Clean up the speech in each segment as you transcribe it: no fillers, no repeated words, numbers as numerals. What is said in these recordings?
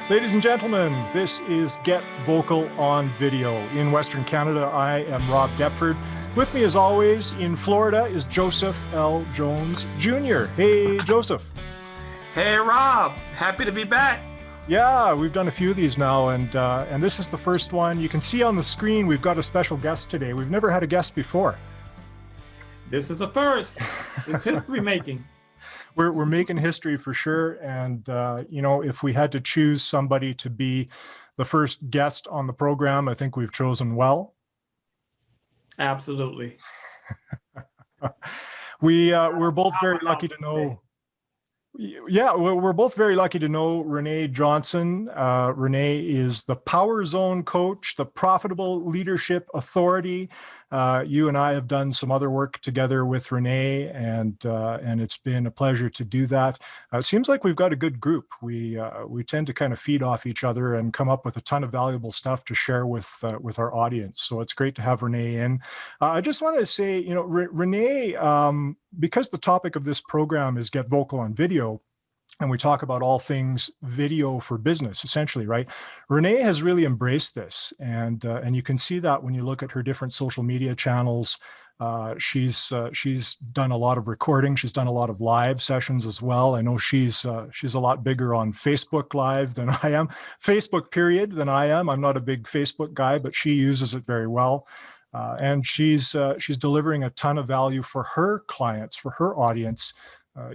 Ladies and gentlemen, this is Get Vocal on Video. In Western Canada, I am Rob Deptford. With me, as always, in Florida is Joseph L. Jones Jr. Hey, Joseph. Hey, Rob. Happy to be back. Yeah, we've done a few of these now, and this is the first one. You can see on the screen we've got a special guest today. We've never had a guest before. This is a first. It's history making. We're making history for sure. And, if we had to choose somebody to be the first guest on the program, I think we've chosen well. Absolutely. We're both very lucky to know. Yeah, we're both very lucky to know René Johnson. René is the Power Zone coach, the profitable leadership authority. You and I have done some other work together with René, and it's been a pleasure to do that. It seems like we've got a good group. We tend to kind of feed off each other and come up with a ton of valuable stuff to share with our audience. So it's great to have René in. I just want to say, René, because the topic of this program is Get Vocal on Video, and we talk about all things video for business, essentially, right? René has really embraced this, and you can see that when you look at her different social media channels. She's done a lot of recording. She's done a lot of live sessions as well. I know she's a lot bigger on Facebook Live than I am, Facebook period than I am. I'm not a big Facebook guy, but she uses it very well. And she's delivering a ton of value for her clients, for her audience,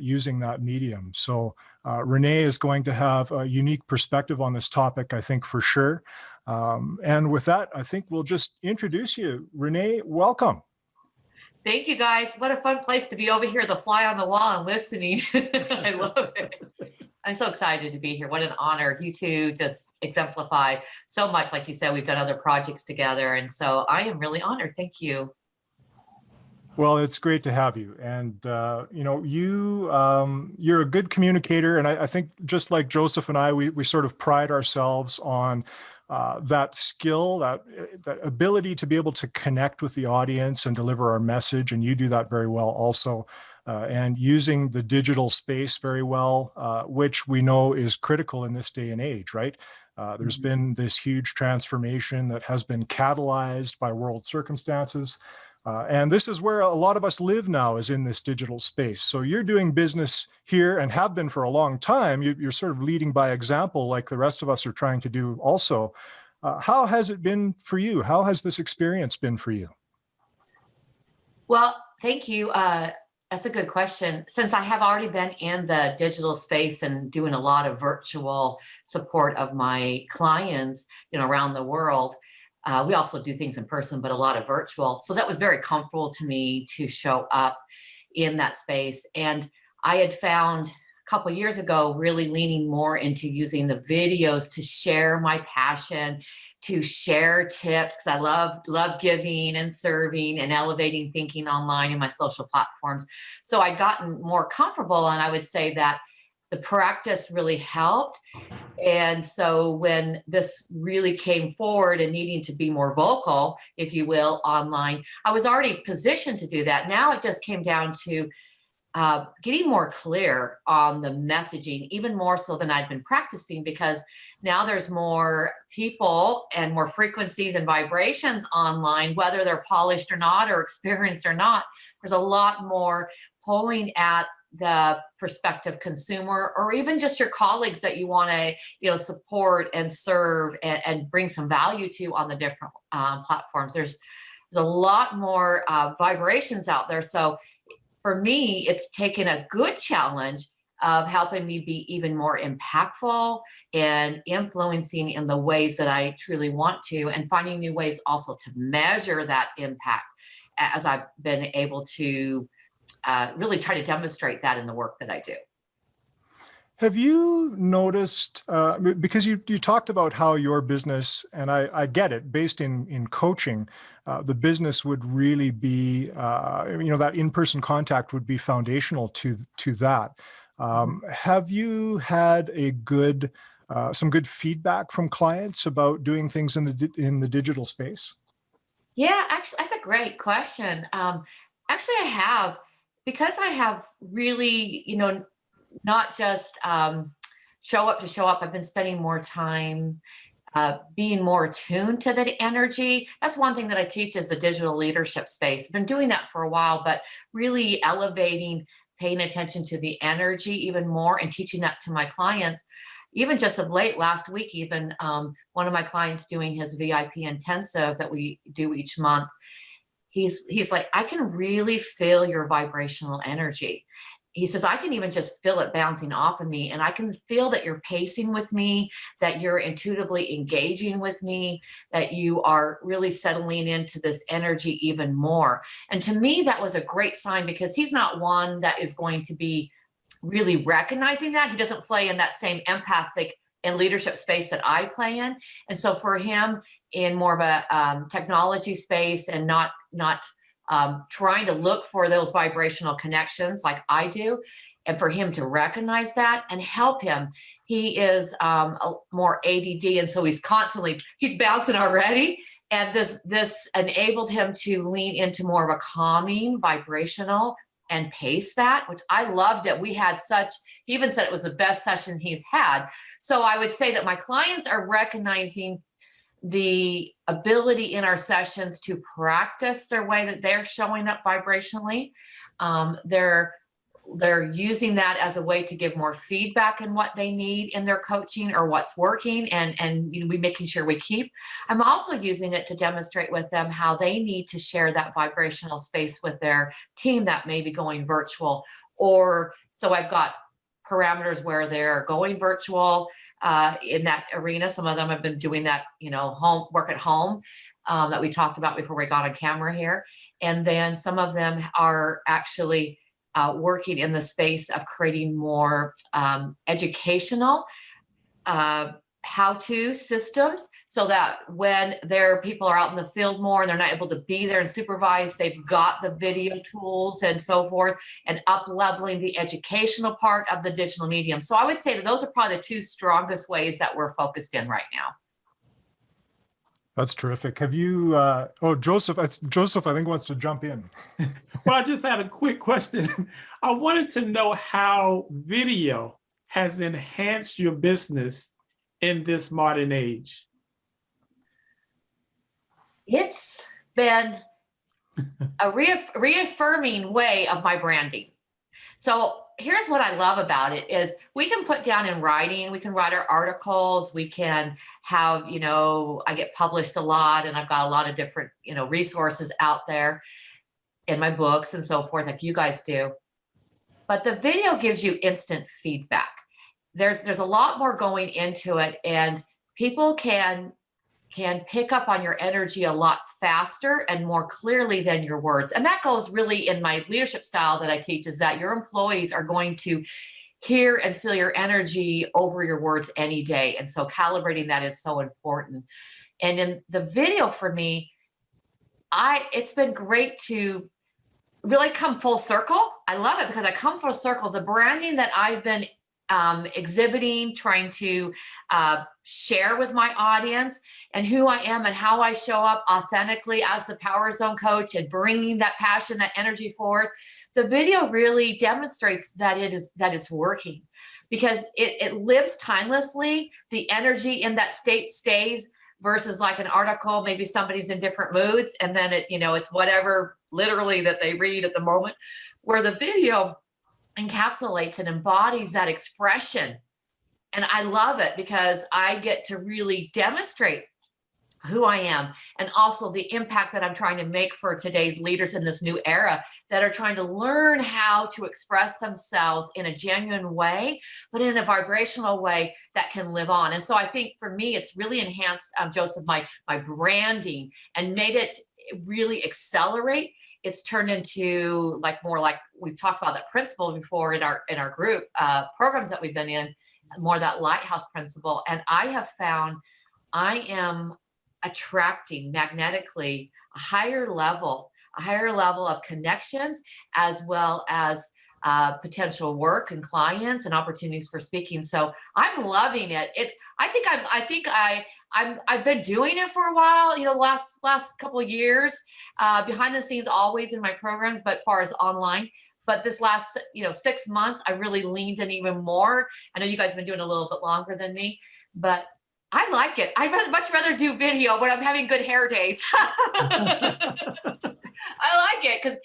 using that medium. So René is going to have a unique perspective on this topic, I think, for sure. And with that, I think we'll just introduce you. René, welcome. Thank you, guys. What a fun place to be over here, the fly on the wall and listening. I love it. I'm so excited to be here. What an honor. You two just exemplify so much. Like you said, we've done other projects together. And so I am really honored. Thank you. Well, it's great to have you. And, you're a good communicator. And I think just like Joseph and I, we sort of pride ourselves on that skill, that ability to be able to connect with the audience and deliver our message. And you do that very well also. And using the digital space very well, which we know is critical in this day and age, right? There's been this huge transformation that has been catalyzed by world circumstances. And this is where a lot of us live now, is in this digital space. So you're doing business here and have been for a long time. You're sort of leading by example, like the rest of us are trying to do also. How has it been for you? How has this experience been for you? Well, thank you. That's a good question. Since I have already been in the digital space and doing a lot of virtual support of my clients, around the world, we also do things in person, but a lot of virtual. So that was very comfortable to me to show up in that space. And I had found a couple of years ago really leaning more into using the videos to share my passion, to share tips, because I love giving and serving and elevating thinking online in my social platforms. So I'd gotten more comfortable, and I would say that the practice really helped. And so when this really came forward and needing to be more vocal, if you will, online, I was already positioned to do that. Now it just came down to getting more clear on the messaging, even more so than I'd been practicing, because now there's more people and more frequencies and vibrations online, whether they're polished or not, or experienced or not. There's a lot more pulling at the prospective consumer, or even just your colleagues that you want to support and serve and bring some value to on the different platforms. There's a lot more vibrations out there. So for me, it's taken a good challenge of helping me be even more impactful and influencing in the ways that I truly want to, and finding new ways also to measure that impact, as I've been able to really try to demonstrate that in the work that I do. Have you noticed, because you talked about how your business, and I get it, based in coaching, the business would really be, that in-person contact would be foundational to that. Have you had some good feedback from clients about doing things in the digital space? Yeah, actually, that's a great question. Actually, I have, because I have really, not just show up to show up. I've been spending more time being more attuned to the energy. That's one thing that I teach is the digital leadership space. I've been doing that for a while, but really elevating, paying attention to the energy even more and teaching that to my clients. Even just of late, last week, even one of my clients doing his VIP intensive that we do each month, he's like, I can really feel your vibrational energy. He says, I can even just feel it bouncing off of me. And I can feel that you're pacing with me, that you're intuitively engaging with me, that you are really settling into this energy even more. And to me, that was a great sign because he's not one that is going to be really recognizing that. He doesn't play in that same empathic and leadership space that I play in. And so for him in more of a technology space and not trying to look for those vibrational connections like I do, and for him to recognize that and help him. He is more ADD, and so he's bouncing already. And this enabled him to lean into more of a calming, vibrational, and pace that, which I loved it. He even said it was the best session he's had. So I would say that my clients are recognizing the ability in our sessions to practice their way that they're showing up vibrationally. They're using that as a way to give more feedback in what they need in their coaching or what's working, and we making sure we keep. I'm also using it to demonstrate with them how they need to share that vibrational space with their team that may be going virtual. Or so I've got parameters where they're going virtual in that arena. Some of them have been doing that, home work at home that we talked about before we got on camera here. And then some of them are actually working in the space of creating more educational how-to systems, so that when their people are out in the field more and they're not able to be there and supervise, they've got the video tools and so forth, and up-leveling the educational part of the digital medium. So I would say that those are probably the two strongest ways that we're focused in right now. That's terrific. Have you, Joseph, Joseph, I think wants to jump in. Well, I just had a quick question. I wanted to know how video has enhanced your business in this modern age. It's been a reaffirming way of my branding. So here's what I love about it is we can put down in writing, we can write our articles, we can have, I get published a lot and I've got a lot of different, resources out there in my books and so forth, like you guys do. But the video gives you instant feedback. There's a lot more going into it, and people can pick up on your energy a lot faster and more clearly than your words. And that goes really in my leadership style that I teach, is that your employees are going to hear and feel your energy over your words any day. And so calibrating that is so important. And in the video for me, it's been great to really come full circle. I love it because I come full circle. The branding that I've been exhibiting, trying to share with my audience, and who I am and how I show up authentically as the Power Zone coach and bringing that passion, that energy forward. The video really demonstrates that it's working, because it lives timelessly. The energy in that state stays, versus like an article, maybe somebody's in different moods and then it's whatever literally that they read at the moment, where the video encapsulates and embodies that expression. And I love it because I get to really demonstrate who I am, and also the impact that I'm trying to make for today's leaders in this new era that are trying to learn how to express themselves in a genuine way, but in a vibrational way that can live on. And so I think for me, it's really enhanced, Joseph, my branding, and made it really accelerate. It's turned into more like we've talked about that principle before in our group programs that we've been in, more that lighthouse principle. And I have found I am attracting magnetically a higher level of connections, as well as potential work and clients and opportunities for speaking. So I'm loving it. I've been doing it for a while, the last couple of years, behind the scenes, always in my programs, but far as online. But this last, 6 months, I really leaned in even more. I know you guys have been doing a little bit longer than me, but I like it. I'd much rather do video when I'm having good hair days. I like it because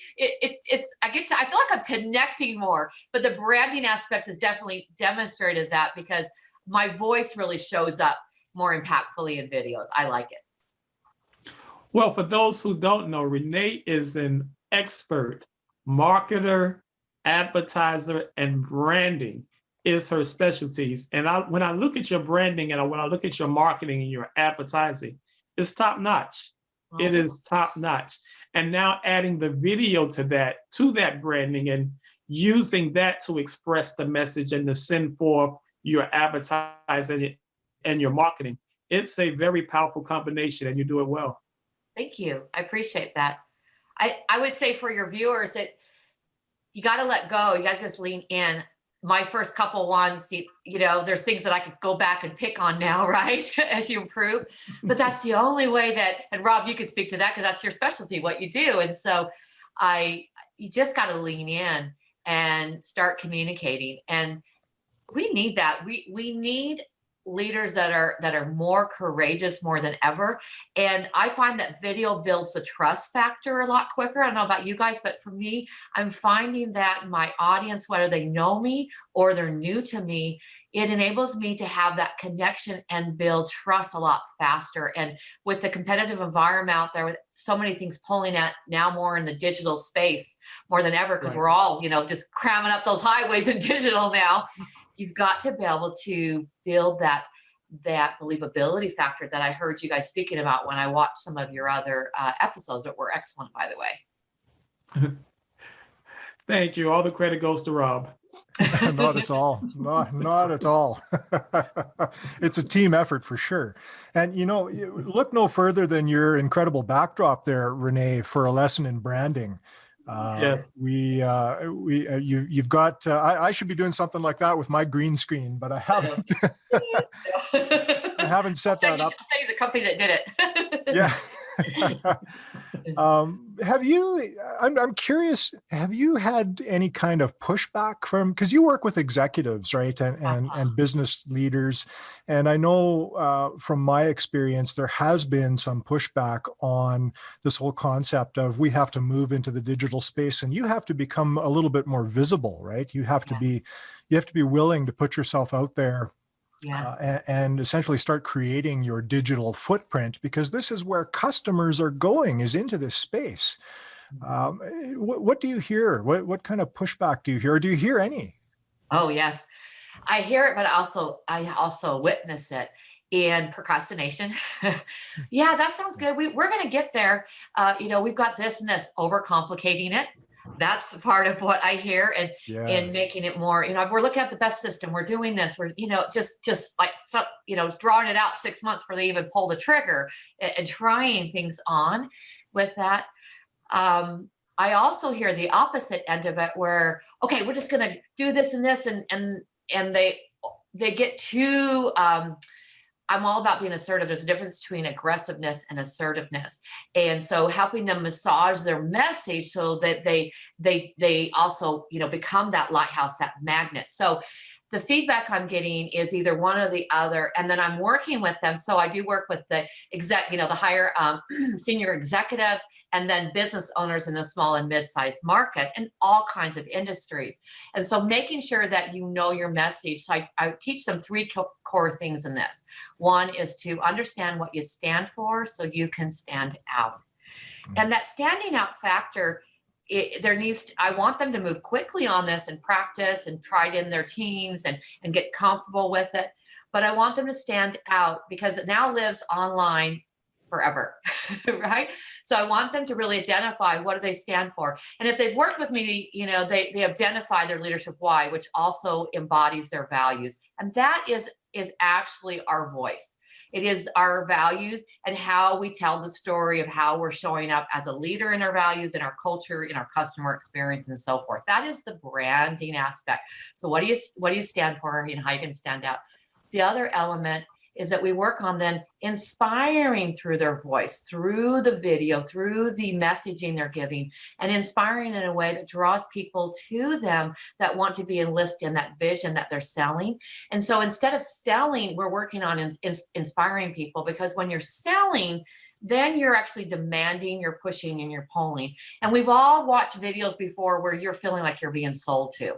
I feel like I'm connecting more, but the branding aspect has definitely demonstrated that because my voice really shows up more impactfully in videos. I like it. Well, for those who don't know, Renee is an expert marketer, advertiser, and branding is her specialties. And when I look at your branding and when I look at your marketing and your advertising, it's top notch. It is top notch. And now adding the video to that branding and using that to express the message and to send forth your advertising and your marketing. It's a very powerful combination and you do it well. Thank you. I appreciate that. I would say for your viewers that you got to let go. You got to just lean in. My first couple ones, there's things that I could go back and pick on now, right? As you improve. But that's the only way and Rob, you can speak to that because that's your specialty, what you do. And so you just got to lean in and start communicating. And we need that. We need leaders that are more courageous more than ever. And I find that video builds the trust factor a lot quicker. I don't know about you guys, but for me, I'm finding that my audience, whether they know me or they're new to me, it enables me to have that connection and build trust a lot faster. And with the competitive environment out there, with so many things pulling at now more in the digital space more than ever, because we're all, just cramming up those highways in digital now. You've got to be able to build that believability factor that I heard you guys speaking about when I watched some of your other episodes that were excellent, by the way. Thank you. All the credit goes to Rob. Not at all. Not at all. It's a team effort for sure. And, look no further than your incredible backdrop there, Renee, for a lesson in branding. You've got, I should be doing something like that with my green screen, but I haven't, I haven't set that up. I'll tell you the company that did it. Yeah. I'm curious, have you had any kind of pushback because you work with executives, right? And business leaders. And I know from my experience, there has been some pushback on this whole concept of we have to move into the digital space and you have to become a little bit more visible, right? You have to be willing to put yourself out there. And essentially start creating your digital footprint because this is where customers are going, is into this space. What do you hear? What kind of pushback do you hear? Or do you hear any? Oh, yes. I hear it, but I also witness it in procrastination. Yeah, that sounds good. We're going to get there. We've got this and this, overcomplicating it. That's part of what I hear and making it more, we're looking at the best system. We're doing this. We're, just like, drawing it out 6 months before they even pull the trigger and trying things on with that. I also hear the opposite end of it where, okay, we're just going to do this and this. And they get too, I'm all about being assertive. There's a difference between aggressiveness and assertiveness. And so helping them massage their message so that they also, become that lighthouse, that magnet. So the feedback I'm getting is either one or the other. And then I'm working with them. So I do work with the the higher senior executives and then business owners in the small and mid-sized market in all kinds of industries. And so making sure that you know your message. So I teach them three core things in this. One is to understand what you stand for so you can stand out. And that standing out factor, I want them to move quickly on this and practice and try it in their teams and get comfortable with it. But I want them to stand out because it now lives online forever, right? So I want them to really identify what do they stand for. And if they've worked with me, they identify their leadership why, which also embodies their values. And that is actually our voice. It is our values and how we tell the story of how we're showing up as a leader in our values, in our culture, in our customer experience, and so forth. That is the branding aspect. So what do you stand for? How you can stand out. The other element is that we work on then inspiring through their voice, through the video, through the messaging they're giving, and inspiring in a way that draws people to them that want to be enlisted in that vision that they're selling. And so instead of selling, we're working on inspiring people, because when you're selling, then you're actually demanding, you're pushing, and you're pulling. And we've all watched videos before where you're feeling like you're being sold to.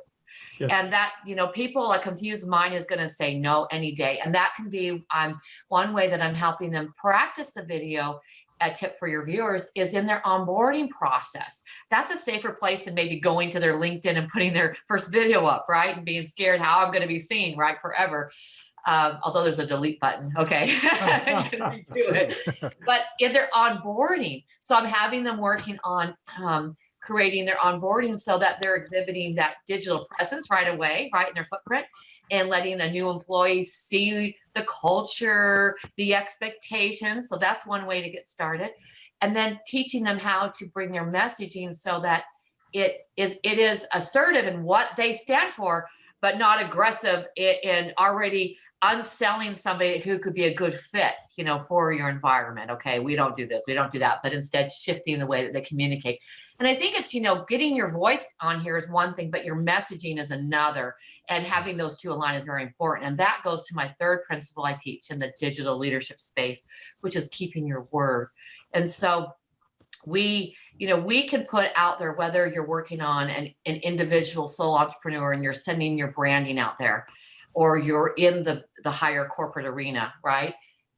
Yes. And that, people, a confused mind is going to say no any day. And that can be one way that I'm helping them practice the video. A tip for your viewers is in their onboarding process. That's a safer place than maybe going to their LinkedIn and putting their first video up, right? And being scared how I'm going to be seen, right, forever. Although there's a delete button, okay, you can redo it. But in their onboarding, so I'm having them working on creating their onboarding so that they're exhibiting that digital presence right away, right in their footprint, and letting a new employee see the culture, the expectations. So that's one way to get started. And then teaching them how to bring their messaging so that it is assertive in what they stand for, but not aggressive in already unselling somebody who could be a good fit, for your environment. Okay, we don't do this, we don't do that, but instead shifting the way that they communicate. And I think it's, getting your voice on here is one thing, but your messaging is another. And having those two align is very important. And that goes to my third principle I teach in the digital leadership space, which is keeping your word. And so we can put out there, whether you're working on an individual sole entrepreneur and you're sending your branding out there, or you're in the higher corporate arena, right?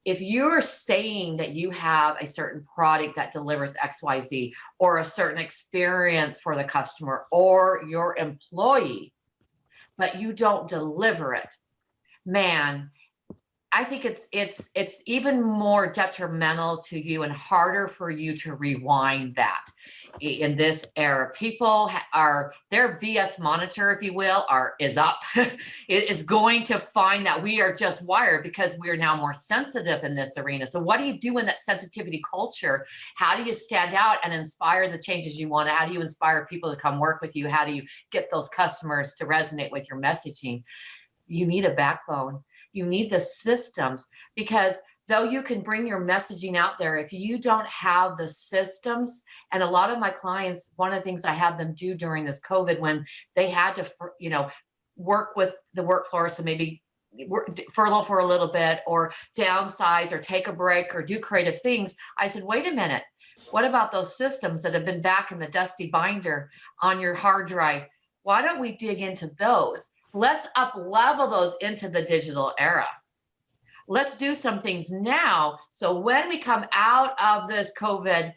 If you're saying that you have a certain product that delivers XYZ, or a certain experience for the customer or your employee, but you don't deliver it, man, I think it's even more detrimental to you and harder for you to rewind that. In this era, people their BS monitor, if you will, is up. It is going to find that we are just wired, because we are now more sensitive in this arena. So what do you do in that sensitivity culture? How do you stand out and inspire the changes you want? How do you inspire people to come work with you? How do you get those customers to resonate with your messaging? You need a backbone. You need the systems, because though you can bring your messaging out there, if you don't have the systems, and a lot of my clients, one of the things I had them do during this COVID, when they had to, work with the workforce and maybe furlough for a little bit, or downsize, or take a break, or do creative things, I said, wait a minute, what about those systems that have been back in the dusty binder on your hard drive? Why don't we dig into those? Let's up level those into the digital era. Let's do some things now. So when we come out of this COVID,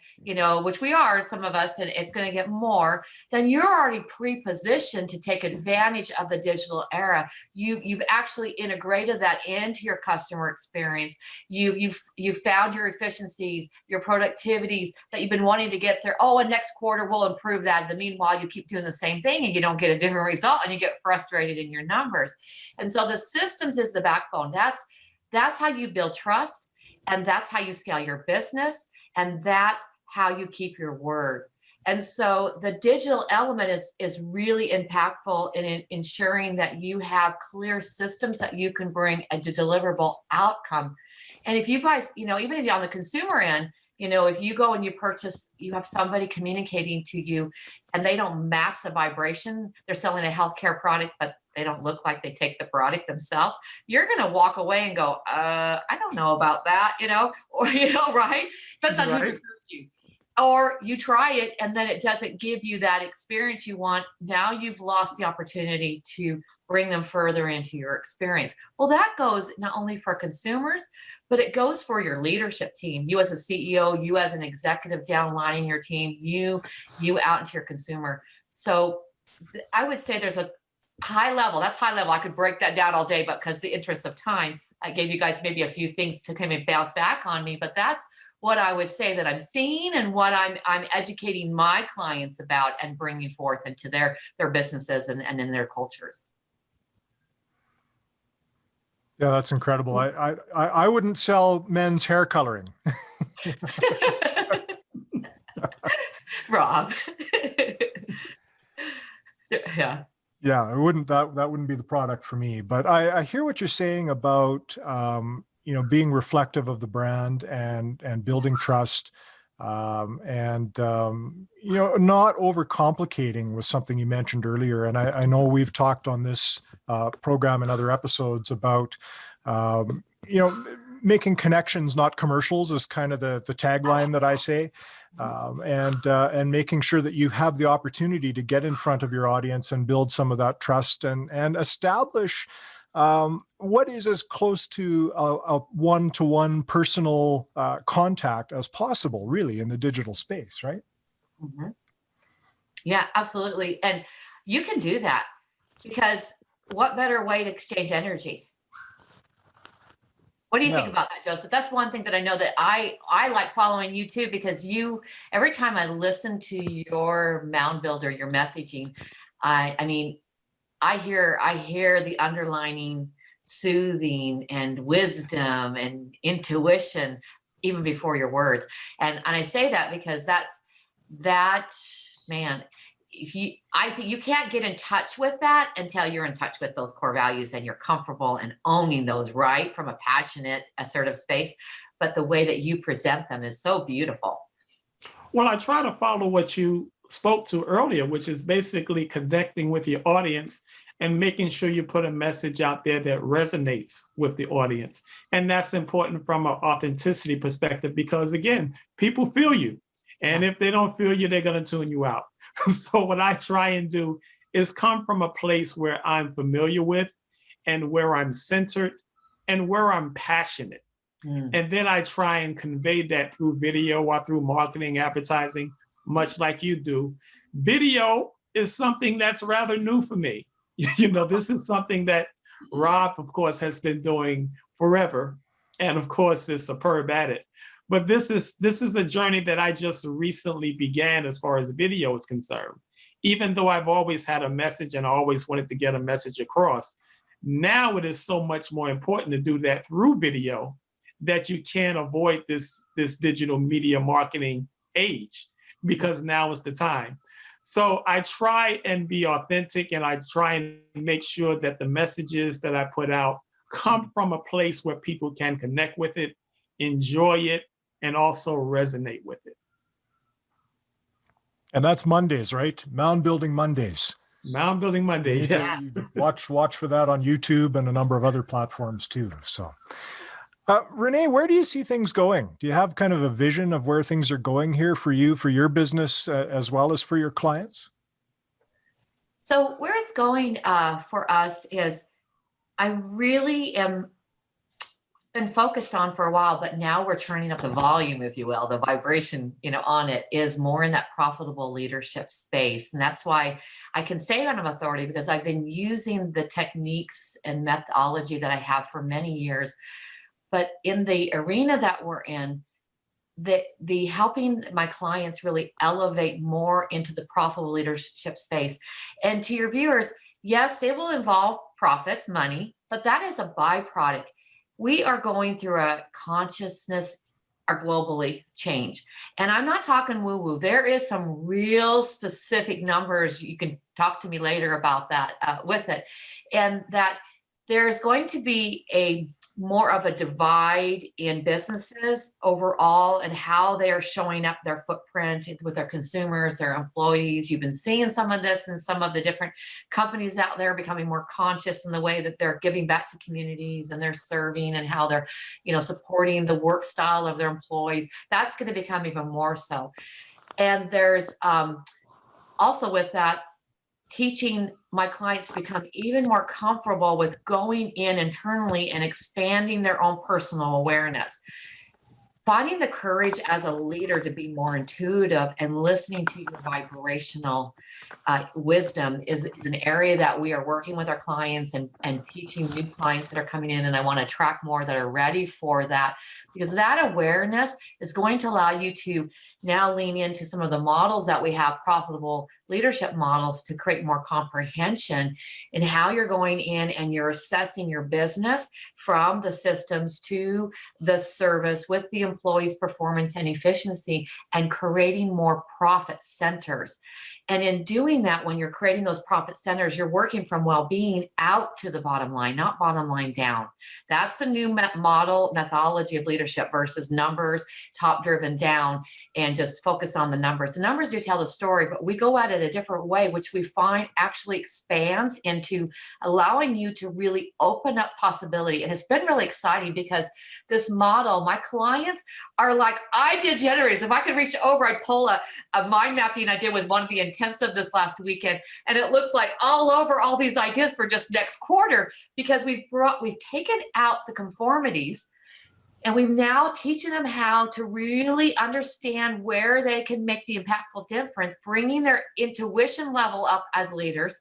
which we are, some of us, and it's going to get more, then you're already pre-positioned to take advantage of the digital era. You've actually integrated that into your customer experience. You've found your efficiencies, your productivities that you've been wanting to get there. Oh, and next quarter we'll improve that. In the meanwhile, you keep doing the same thing and you don't get a different result, and you get frustrated in your numbers. And so the systems is the backbone. That's how you build trust, and that's how you scale your business, and that's how you keep your word. And so the digital element is really impactful in ensuring that you have clear systems that you can bring a deliverable outcome. And if you guys, even if you're on the consumer end, if you go and you purchase, you have somebody communicating to you and they don't match the vibration, they're selling a healthcare product, but they don't look like they take the product themselves, you're going to walk away and go, I don't know about that, or, right? Depends on who refers you. Or you try it and then it doesn't give you that experience you want. Now you've lost the opportunity to bring them further into your experience. Well, that goes not only for consumers, but it goes for your leadership team. You as a CEO, you as an executive downlining your team, you out into your consumer. So I would say there's a high level. That's high level. I could break that down all day, but because the interest of time, I gave you guys maybe a few things to kind of bounce back on me, but that's what I would say that I'm seeing and what I'm educating my clients about and bringing forth into their businesses and in their cultures. Yeah, that's incredible. I wouldn't sell men's hair coloring. Rob. Yeah. Yeah, it wouldn't. That wouldn't be the product for me. But I hear what you're saying about being reflective of the brand and building trust, not overcomplicating was something you mentioned earlier. And I know we've talked on this program and other episodes about, making connections, not commercials, is kind of the tagline that I say. And making sure that you have the opportunity to get in front of your audience and build some of that trust and establish what is as close to a one-to-one personal contact as possible, really, in the digital space, right? Mm-hmm. Yeah, absolutely. And you can do that, because what better way to exchange energy? What do you think about that, Joseph? That's one thing that I know that I like following you too, because every time I listen to your mound builder, your messaging, I hear the underlining soothing and wisdom and intuition even before your words. And I say that because man, I think you can't get in touch with that until you're in touch with those core values and you're comfortable and owning those, right, from a passionate, assertive space. But the way that you present them is so beautiful. Well, I try to follow what you spoke to earlier, which is basically connecting with your audience and making sure you put a message out there that resonates with the audience. And that's important from an authenticity perspective, because again, people feel you. And if they don't feel you, they're going to tune you out. So what I try and do is come from a place where I'm familiar with and where I'm centered and where I'm passionate. And then I try and convey that through video or through marketing, advertising, much like you do. Video is something that's rather new for me. This is something that Rob, of course, has been doing forever. And of course, is superb at it. But this is a journey that I just recently began as far as video is concerned. Even though I've always had a message and I always wanted to get a message across, now it is so much more important to do that through video that you can't avoid this digital media marketing age, because now is the time. So I try and be authentic, and I try and make sure that the messages that I put out come from a place where people can connect with it, enjoy it, and also resonate with it. And that's Mondays, right? Mound Building Mondays. Mound Building Monday, yes. Watch for that on YouTube and a number of other platforms too. So, René, where do you see things going? Do you have kind of a vision of where things are going here for you, for your business, as well as for your clients? So where it's going for us is, I really am been focused on for a while, but now we're turning up the volume, if you will, the vibration, on it is more in that profitable leadership space. And that's why I can say I'm authority, because I've been using the techniques and methodology that I have for many years. But in the arena that we're in, the helping my clients really elevate more into the profitable leadership space. And to your viewers, yes, it will involve profits, money, but that is a byproduct. We are going through a consciousness or globally change. And I'm not talking woo-woo. There is some real specific numbers. You can talk to me later about that with it. And that there's going to be more of a divide in businesses overall and how they are showing up their footprint with their consumers, their employees. You've been seeing some of this in some of the different companies out there becoming more conscious in the way that they're giving back to communities and they're serving and how they're, supporting the work style of their employees. That's going to become even more so. And there's also with that, teaching my clients to become even more comfortable with going in internally and expanding their own personal awareness. Finding the courage as a leader to be more intuitive and listening to your vibrational wisdom is an area that we are working with our clients and teaching new clients that are coming in. And I want to attract more that are ready for that, because that awareness is going to allow you to now lean into some of the models that we have, profitable leadership models, to create more comprehension in how you're going in and you're assessing your business from the systems to the service with the employees' performance and efficiency and creating more profit centers. And in doing that, when you're creating those profit centers, you're working from well-being out to the bottom line, not bottom line down. That's the new methodology of leadership versus numbers, top driven down, and just focus on the numbers. The numbers do tell the story, but we go at it a different way, which we find actually expands into allowing you to really open up possibility. And it's been really exciting because this model, my clients are like, I did generators. If I could reach over, I'd pull a mind mapping I did with one of the intensive this last weekend. And it looks like all over all these ideas for just next quarter, because we've taken out the conformities. And we're now teaching them how to really understand where they can make the impactful difference, bringing their intuition level up as leaders.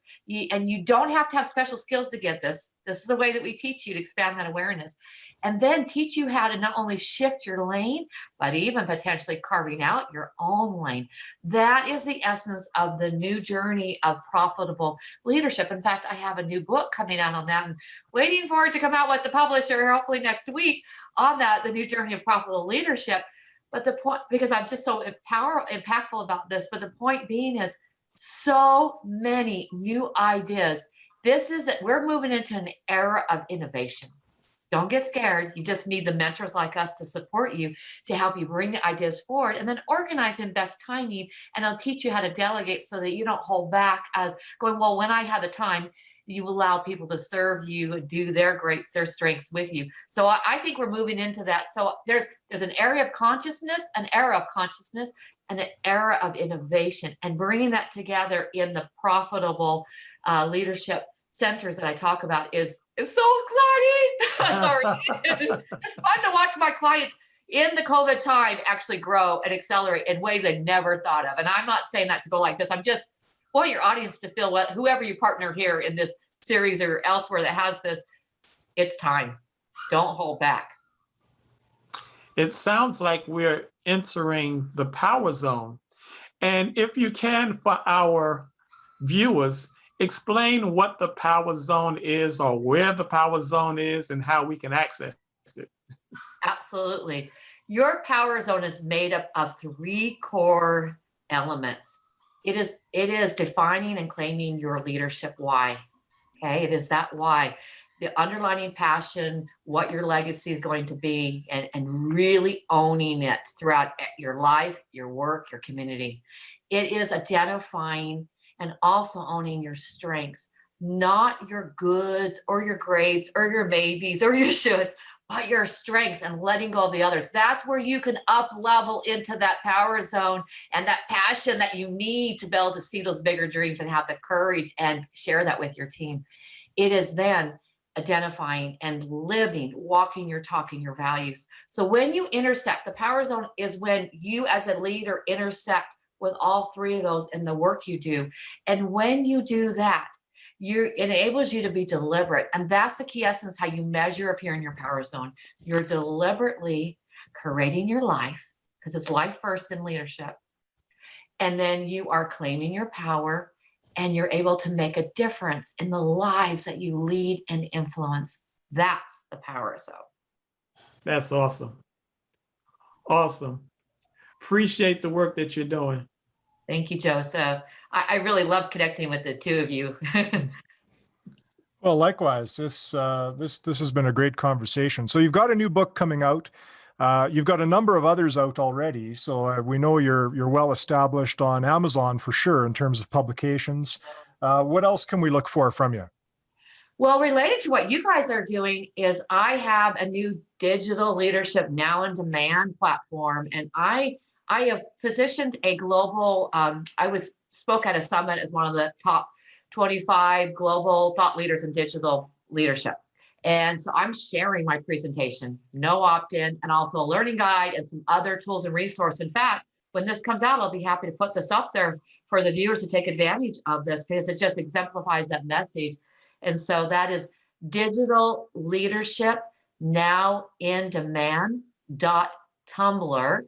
And you don't have to have special skills to get this. This is the way that we teach you to expand that awareness. And then teach you how to not only shift your lane, but even potentially carving out your own lane. That is the essence of the new journey of profitable leadership. In fact, I have a new book coming out on that and waiting for it to come out with the publisher, hopefully next week, on that, the new journey of profitable leadership. But the point, because I'm just so impactful about this, but the point being is so many new ideas. This is it. We're moving into an era of innovation. Don't get scared. You just need the mentors like us to support you, to help you bring the ideas forward and then organize in best timing. And I'll teach you how to delegate so that you don't hold back as going, well, when I have the time, you allow people to serve you, do their strengths with you. So I think we're moving into that. So there's an area of consciousness, an era of consciousness, and an era of innovation, and bringing that together in the profitable leadership centers that I talk about is so exciting. Sorry, it's fun to watch my clients in the COVID time actually grow and accelerate in ways I never thought of. And I'm not saying that to go like this. I'm just want your audience to feel what whoever you partner here in this series or elsewhere that has this, it's time. Don't hold back. It sounds like we're entering the power zone. And if you can, for our viewers, explain what the power zone is or where the power zone is and how we can access it. Absolutely. Your power zone is made up of 3 core elements. It is defining and claiming your leadership why. Okay, it is that why. The underlying passion, what your legacy is going to be, and really owning it throughout your life, your work, your community. It is identifying and also owning your strengths, not your goods or your grades or your maybes or your shoulds, but your strengths, and letting go of the others. That's where you can up level into that power zone and that passion that you need to be able to see those bigger dreams and have the courage and share that with your team. It is then identifying and living, walking your talk and your values. So when you intersect, the power zone is when you as a leader intersect with all 3 of those in the work you do. And when you do that, it enables you to be deliberate. And that's the key essence, how you measure if you're in your power zone. You're deliberately creating your life, because it's life first in leadership. And then you are claiming your power, and you're able to make a difference in the lives that you lead and influence. That's the power zone. That's awesome. Awesome. Appreciate the work that you're doing. Thank you, Joseph. I really love connecting with the 2 of you. Well, likewise, this has been a great conversation. So you've got a new book coming out. You've got a number of others out already. So we know you're well established on Amazon for sure in terms of publications. What else can we look for from you? Well, related to what you guys are doing is I have a new digital leadership now in demand platform, and I have positioned a global, spoke at a summit as one of the top 25 global thought leaders in digital leadership. And so I'm sharing my presentation, no opt-in, and also a learning guide and some other tools and resources. In fact, when this comes out, I'll be happy to put this up there for the viewers to take advantage of this, because it just exemplifies that message. And so that is digital leadership now in demand.tumblr.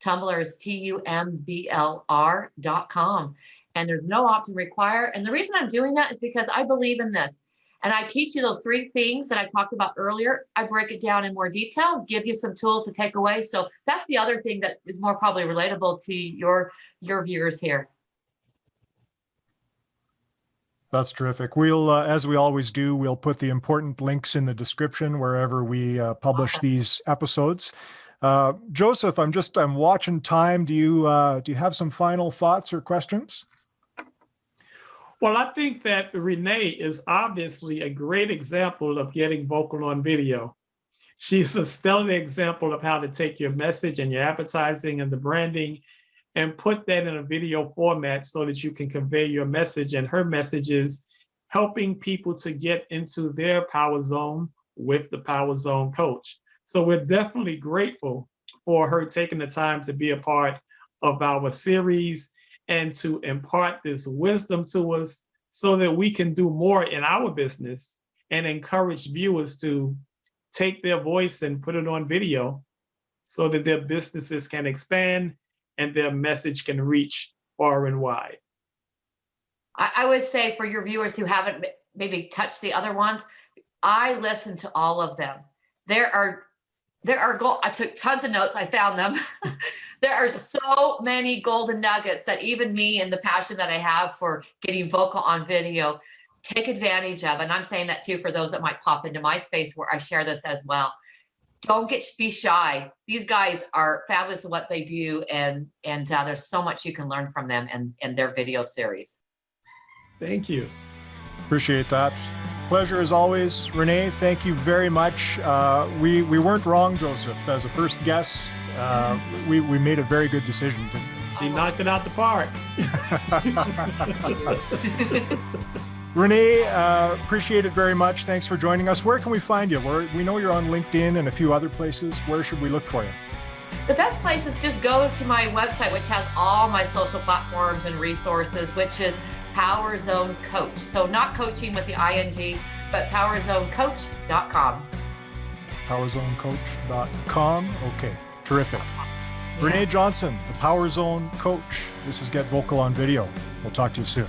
Tumblr is TUMBLR.com. And there's no opt-in required. And the reason I'm doing that is because I believe in this. And I teach you those 3 things that I talked about earlier. I break it down in more detail, give you some tools to take away. So that's the other thing that is more probably relatable to your viewers here. That's terrific. We'll, as we always do, we'll put the important links in the description wherever we publish these episodes. Joseph, I'm watching time. Do you have some final thoughts or questions? Well, I think that Renee is obviously a great example of getting vocal on video. She's a stellar example of how to take your message and your advertising and the branding and put that in a video format so that you can convey your message. And her message is helping people to get into their power zone with the Power Zone coach. So we're definitely grateful for her taking the time to be a part of our series and to impart this wisdom to us so that we can do more in our business and encourage viewers to take their voice and put it on video so that their businesses can expand and their message can reach far and wide. I would say for your viewers who haven't maybe touched the other ones, I listen to all of them. I took tons of notes. I found them. There are so many golden nuggets that even me and the passion that I have for getting vocal on video take advantage of. And I'm saying that too for those that might pop into my space where I share this as well. Don't be shy. These guys are fabulous at what they do, and there's so much you can learn from them and their video series. Thank you. Appreciate that. Pleasure as always. Renee, thank you very much. We weren't wrong, Joseph. As a first guest, we made a very good decision, didn't we? She knocked it out the park. Renee, appreciate it very much. Thanks for joining us. Where can we find you? We know you're on LinkedIn and a few other places. Where should we look for you? The best place is just go to my website, which has all my social platforms and resources, which is Power Zone Coach. So not coaching with the ing, but powerzonecoach.com. Powerzonecoach.com. Okay, terrific. Yeah. Renee Johnson, the Power Zone Coach. This is Get Vocal on Video. We'll talk to you soon.